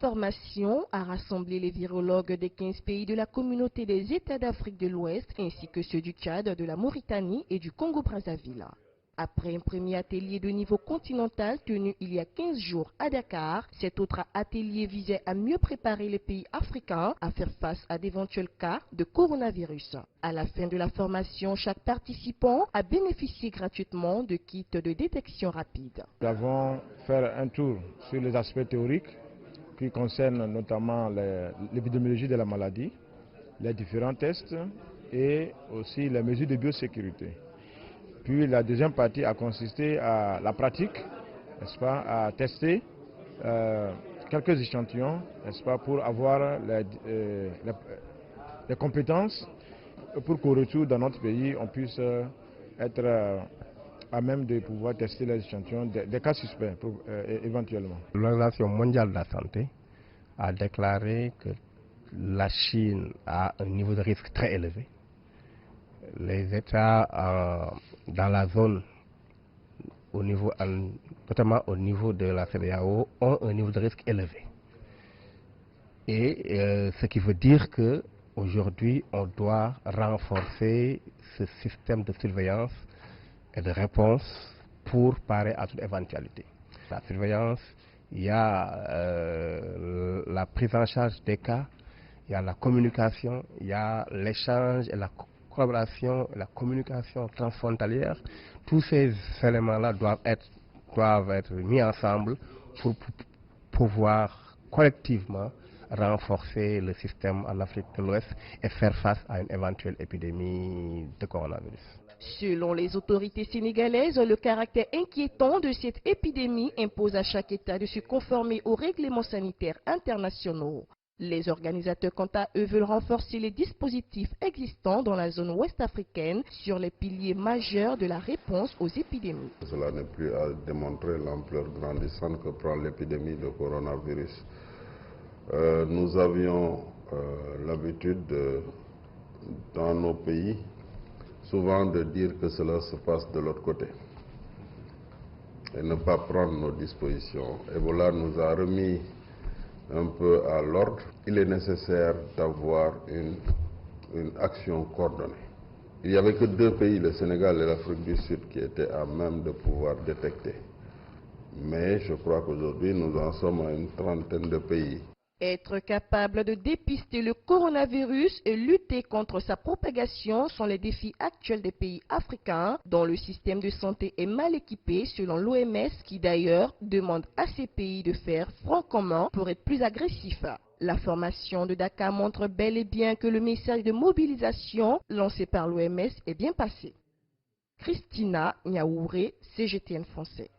Formation a rassemblé les virologues des 15 pays de la communauté des États d'Afrique de l'Ouest ainsi que ceux du Tchad, de la Mauritanie et du Congo-Brazzaville. Après un premier atelier de niveau continental tenu il y a 15 jours à Dakar, cet autre atelier visait à mieux préparer les pays africains à faire face à d'éventuels cas de coronavirus. À la fin de la formation, chaque participant a bénéficié gratuitement de kits de détection rapide. Nous avons fait un tour sur les aspects théoriques qui concernent notamment l'épidémiologie de la maladie, les différents tests et aussi les mesures de biosécurité. Puis la deuxième partie a consisté à la pratique, n'est-ce pas, à tester quelques échantillons, n'est-ce pas, pour avoir les compétences pour qu'au retour dans notre pays, on puisse être à même de pouvoir tester les échantillons des cas suspects éventuellement. L'Organisation mondiale de la santé a déclaré que la Chine a un niveau de risque très élevé. Les États dans la zone, notamment au niveau de la CEDEAO, ont un niveau de risque élevé. Et ce qui veut dire qu'aujourd'hui, on doit renforcer ce système de surveillance et de réponse pour parer à toute éventualité. La surveillance, il y a la prise en charge des cas, il y a la communication, il y a l'échange et la collaboration, la communication transfrontalière. Tous ces éléments-là doivent être mis ensemble pour pouvoir collectivement renforcer le système en Afrique de l'Ouest et faire face à une éventuelle épidémie de coronavirus. Selon les autorités sénégalaises, le caractère inquiétant de cette épidémie impose à chaque État de se conformer aux règlements sanitaires internationaux. Les organisateurs, quant à eux, veulent renforcer les dispositifs existants dans la zone ouest africaine sur les piliers majeurs de la réponse aux épidémies. Cela n'est plus à démontrer l'ampleur grandissante que prend l'épidémie de coronavirus. Nous avions l'habitude dans nos pays souvent de dire que cela se passe de l'autre côté et ne pas prendre nos dispositions. Ebola nous a remis un peu à l'ordre. Il est nécessaire d'avoir une action coordonnée. Il n'y avait que 2 pays, le Sénégal et l'Afrique du Sud, qui étaient à même de pouvoir détecter. Mais je crois qu'aujourd'hui, nous en sommes à une trentaine de pays. Être capable de dépister le coronavirus et lutter contre sa propagation sont les défis actuels des pays africains dont le système de santé est mal équipé selon l'OMS qui d'ailleurs demande à ces pays de faire front commun pour être plus agressifs. La formation de Dakar montre bel et bien que le message de mobilisation lancé par l'OMS est bien passé. Christina Niaouré, CGTN français.